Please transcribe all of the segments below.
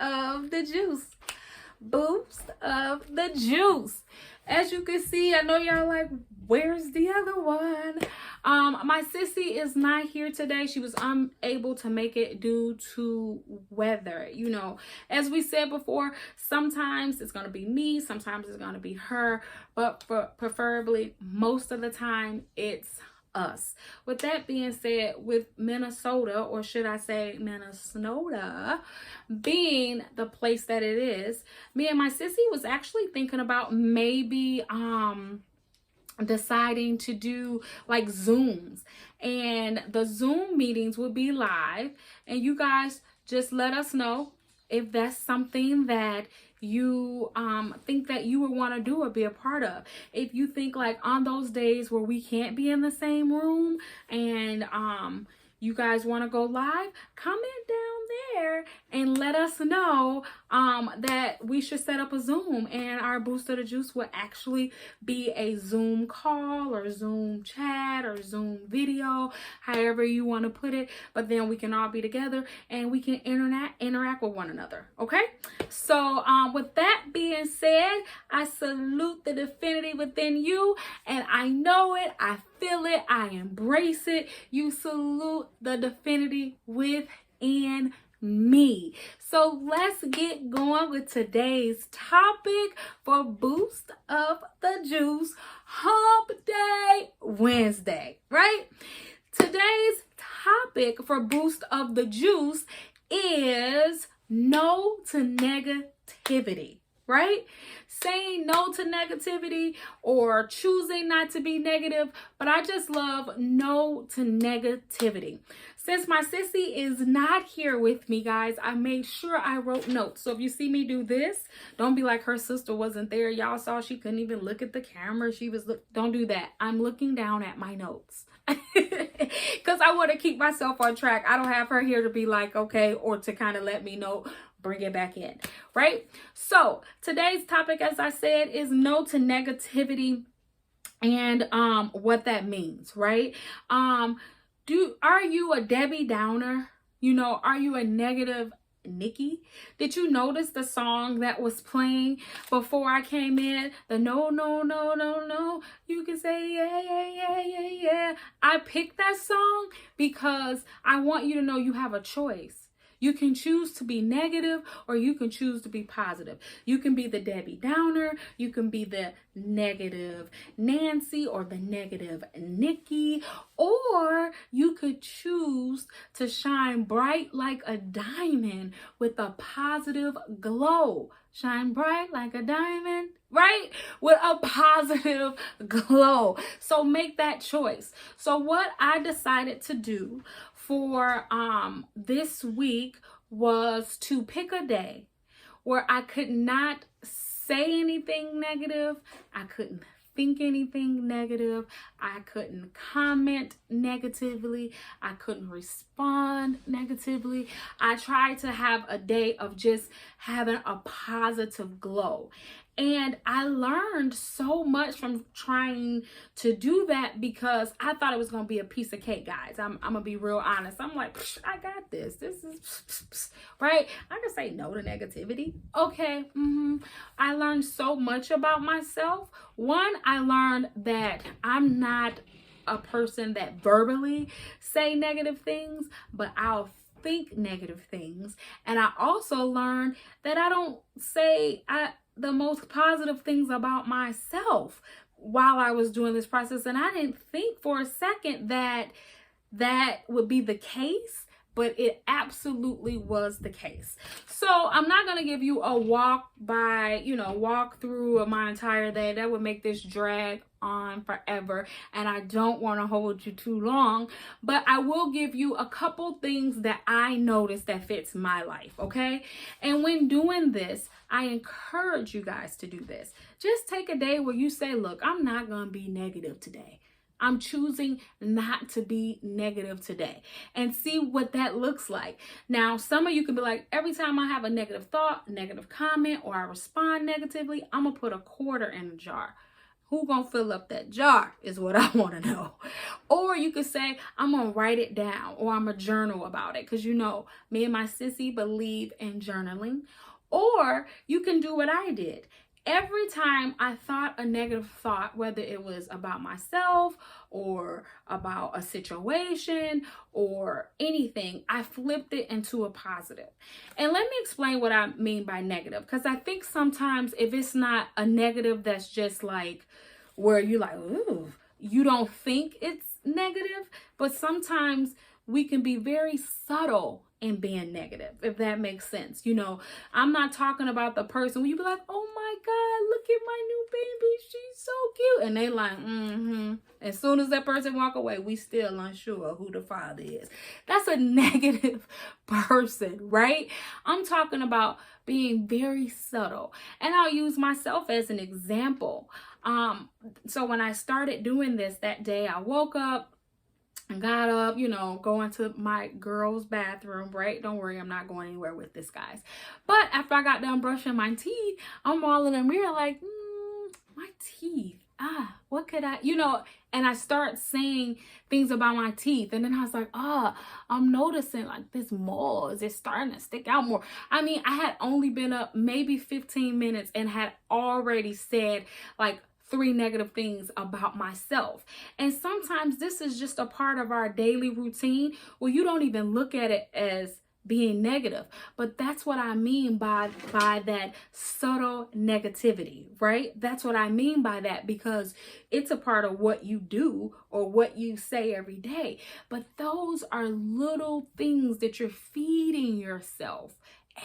of the juice. Boost of the juice. As you can see, I know y'all like, where's the other one? My sissy is not here today. She was unable to make it due to weather. You know, as we said before, sometimes it's going to be me, sometimes it's going to be her, but preferably most of the time it's us. With that being said, with Minnesota, or should I say Minnesota, being the place that it is, me and my sissy was actually thinking about maybe deciding to do like Zooms, and the Zoom meetings would be live, and you guys just let us know if that's something that you think that you would want to do or be a part of. If you think like on those days where we can't be in the same room and you guys want to go live, comment down there and let us know that we should set up a Zoom, and our Boost of the Juice will actually be a Zoom call or Zoom chat or Zoom video, however you want to put it, but then we can all be together and we can interact with one another. Okay, so with that being said, I salute the divinity within you, and I know it, I feel it, I embrace it. You salute the divinity within me. So let's get going with today's topic for Boost of the Juice Hump Day Wednesday, right? Today's topic for Boost of the Juice is no to negativity, right? Saying no to negativity or choosing not to be negative, but I just love no to negativity. Since my sissy is not here with me, guys, I made sure I wrote notes. So if you see me do this, don't be like her sister wasn't there. Y'all saw she couldn't even look at the camera. Don't do that. I'm looking down at my notes because I want to keep myself on track. I don't have her here to be like, okay, or to kind of let me know, bring it back in, right? So today's topic, as I said, is no to negativity, and what that means, right? Are you a Debbie Downer? You know, are you a negative Nikki? Did you notice the song that was playing before I came in? The no, no, no, no, no. You can say yeah, yeah, yeah, yeah, yeah. I picked that song because I want you to know you have a choice. You can choose to be negative or you can choose to be positive. You can be the Debbie Downer. You can be the negative Nancy or the negative Nikki, or you could choose to shine bright like a diamond with a positive glow. Shine bright like a diamond, right? With a positive glow. So make that choice. So what I decided to do for this week was to pick a day where I could not say anything negative, I couldn't think anything negative, I couldn't comment negatively, I couldn't respond negatively. I tried to have a day of just having a positive glow. And I learned so much from trying to do that because I thought it was going to be a piece of cake, guys. I'm going to be real honest. I'm like, I got this. This is, right? I can say no to negativity. Okay. I learned so much about myself. One, I learned that I'm not a person that verbally say negative things, but I'll think negative things. And I also learned that I don't say the most positive things about myself while I was doing this process. And I didn't think for a second that that would be the case, but it absolutely was the case. So I'm not going to give you a walk through of my entire day. That would make this drag on forever, and I don't want to hold you too long, but I will give you a couple things that I noticed that fits my life, okay? And when doing this, I encourage you guys to do this. Just take a day where you say, look, I'm not going to be negative today. I'm choosing not to be negative today, and see what that looks like. Now, some of you can be like, every time I have a negative thought, negative comment, or I respond negatively, I'm going to put a quarter in a jar. Who gonna fill up that jar is what I want to know. Or you could say, I'm gonna write it down, or I'm gonna journal about it, because me and my sissy believe in journaling. Or you can do what I did. Every time I thought a negative thought, whether it was about myself or about a situation or anything, I flipped it into a positive. And let me explain what I mean by negative, because I think sometimes if it's not a negative that's just like where you're like, ooh, you don't think it's negative, but sometimes we can be very subtle in being negative, if that makes sense. I'm not talking about the person where you be like, oh my God, look at my new baby, she's so cute. And they like, As soon as that person walk away, we still unsure who the father is. That's a negative person, right? I'm talking about being very subtle. And I'll use myself as an example. So when I started doing this that day, I woke up, got up, going to my girl's bathroom, right? Don't worry, I'm not going anywhere with this, guys. But after I got done brushing my teeth, I'm all in the mirror like, my teeth. What could I, and I start saying things about my teeth. And then I was like, I'm noticing like this mole, is it starting to stick out more? I mean, I had only been up maybe 15 minutes and had already said like 3 negative things about myself. And sometimes this is just a part of our daily routine where you don't even look at it as being negative. But that's what I mean by that subtle negativity, right? That's what I mean by that, because it's a part of what you do or what you say every day. But those are little things that you're feeding yourself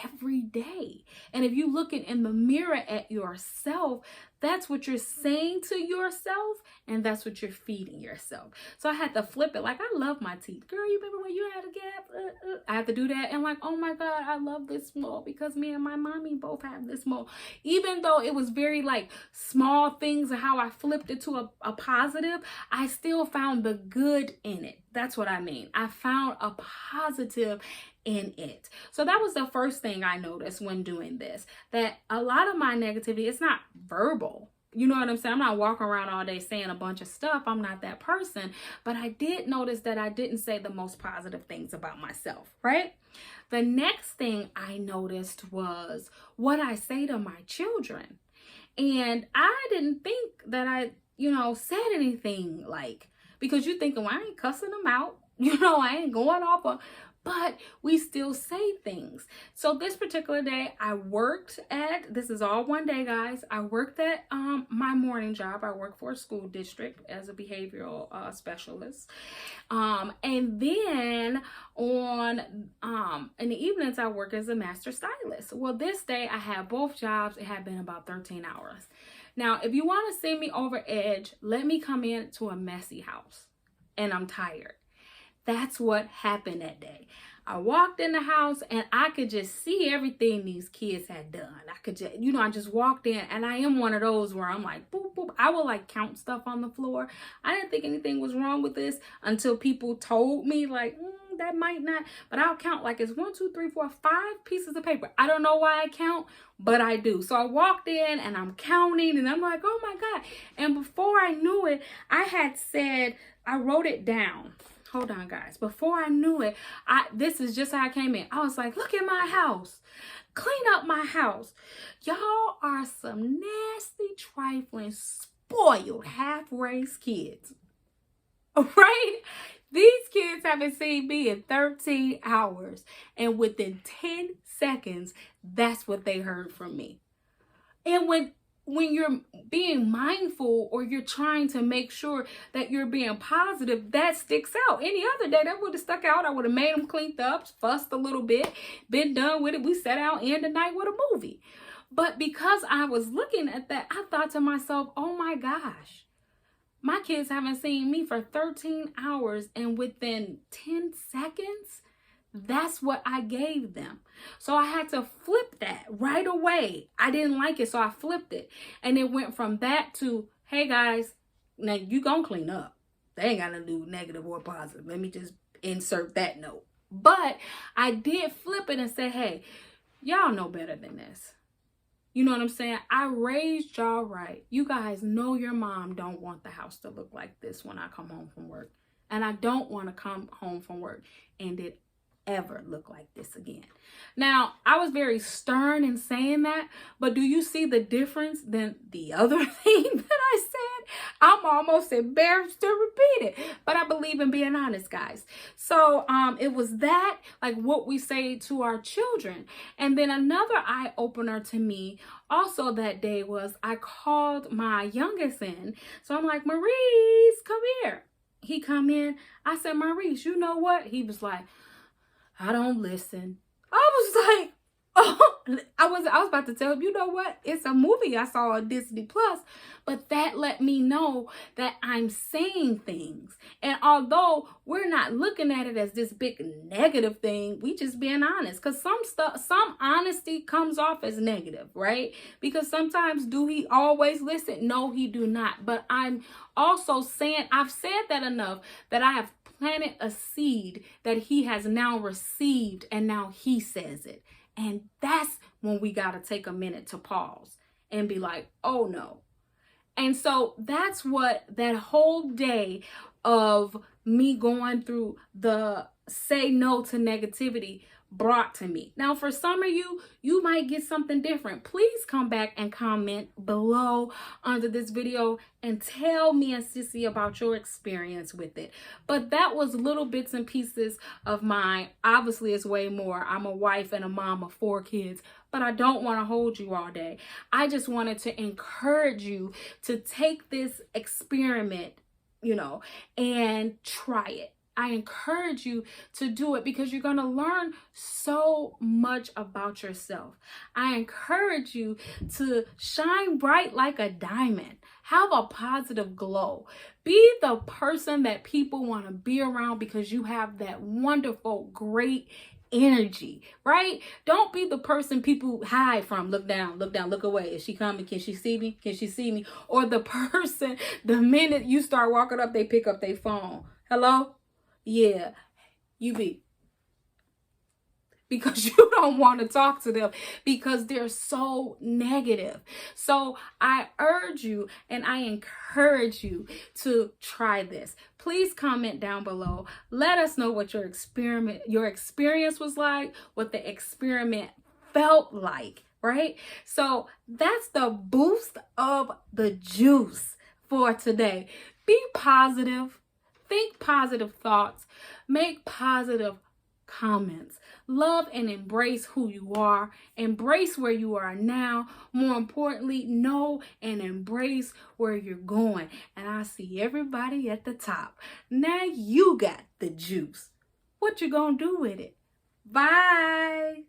every day. And if you're looking in the mirror at yourself, that's what you're saying to yourself, and that's what you're feeding yourself. So I had to flip it. Like, I love my teeth. Girl, you remember when you had a gap? I had to do that. And like, oh my God, I love this mole because me and my mommy both have this mole. Even though it was very like small things and how I flipped it to a positive, I still found the good in it. That's what I mean. I found a positive in it. So that was the first thing I noticed when doing this, that a lot of my negativity, it's not verbal. You know what I'm saying? I'm not walking around all day saying a bunch of stuff. I'm not that person. But I did notice that I didn't say the most positive things about myself, right? The next thing I noticed was what I say to my children. And I didn't think that I, said anything like, because you're thinking, well, I ain't cussing them out. I ain't going off on, but we still say things. So this particular day, I worked at, this is all one day, guys. I worked at my morning job. I work for a school district as a behavioral specialist. And then in the evenings, I work as a master stylist. Well, this day I had both jobs. It had been about 13 hours. Now, if you want to see me over edge, let me come in to a messy house and I'm tired. That's what happened that day. I walked in the house and I could just see everything these kids had done. I could just, I just walked in, and I am one of those where I'm like, boop, boop. I will like count stuff on the floor. I didn't think anything was wrong with this until people told me like, that might not, but I'll count like it's 1, 2, 3, 4, 5 pieces of paper. I don't know why I count, but I do. So I walked in and I'm counting and I'm like, oh my God. And before I knew it, I wrote it down. Hold on, guys. Before I knew it, this is just how I came in. I was like, look at my house. Clean up my house. Y'all are some nasty, trifling, spoiled, half-raised kids. Right? These kids haven't seen me in 13 hours. And within 10 seconds, that's what they heard from me. And when you're being mindful or you're trying to make sure that you're being positive, that sticks out. Any other day, that would have stuck out. I would have made them cleaned up, fussed a little bit, been done with it. We sat out, end the night with a movie. But because I was looking at that, I thought to myself, oh my gosh, my kids haven't seen me for 13 hours, and within 10 seconds, that's what I gave them. So I had to flip that right away. I didn't like it, so I flipped it. And it went from that to, hey guys, now you gonna clean up. They ain't got to do negative or positive. Let me just insert that note. But I did flip it and say, hey, y'all know better than this. You know what I'm saying? I raised y'all right. You guys know your mom don't want the house to look like this when I come home from work. And I don't want to come home from work and it ever look like this again. Now, I was very stern in saying that, but do you see the difference than the other thing that I said? I'm almost embarrassed to repeat it, but I believe in being honest, guys. So it was that, like what we say to our children. And then another eye opener to me also that day was I called my youngest in. So I'm like, Maurice, come here. He come in. I said, Maurice, you know what? He was like, I don't listen. I was like, oh, I was about to tell him, you know what? It's a movie I saw on Disney Plus, but that let me know that I'm saying things. And although we're not looking at it as this big negative thing, we just being honest. Because some honesty comes off as negative, right? Because sometimes do he always listen? No, he do not. But I'm also saying, I've said that enough that I have planted a seed that he has now received, and now he says it. And that's when we got to take a minute to pause and be like, oh no. And so that's what that whole day of me going through the say no to negativity brought to me. Now, for some of you, you might get something different. Please come back and comment below under this video and tell me and Sissy about your experience with it. But that was little bits and pieces of mine. Obviously, it's way more. I'm a wife and a mom of 4 kids, but I don't want to hold you all day. I just wanted to encourage you to take this experiment, and try it. I encourage you to do it because you're going to learn so much about yourself. I encourage you to shine bright like a diamond. Have a positive glow. Be the person that people want to be around because you have that wonderful, great energy, right? Don't be the person people hide from. Look down, look away. Is she coming? Can she see me? Can she see me? Or the person, the minute you start walking up, they pick up their phone. Hello? Yeah, you be. Because you don't want to talk to them because they're so negative. So I urge you and I encourage you to try this. Please comment down below. Let us know what your experience was like, what the experiment felt like, right? So that's the boost of the juice for today. Be positive. Think positive thoughts. Make positive comments. Love and embrace who you are. Embrace where you are now. More importantly, know and embrace where you're going. And I see everybody at the top. Now you got the juice. What you gonna do with it? Bye.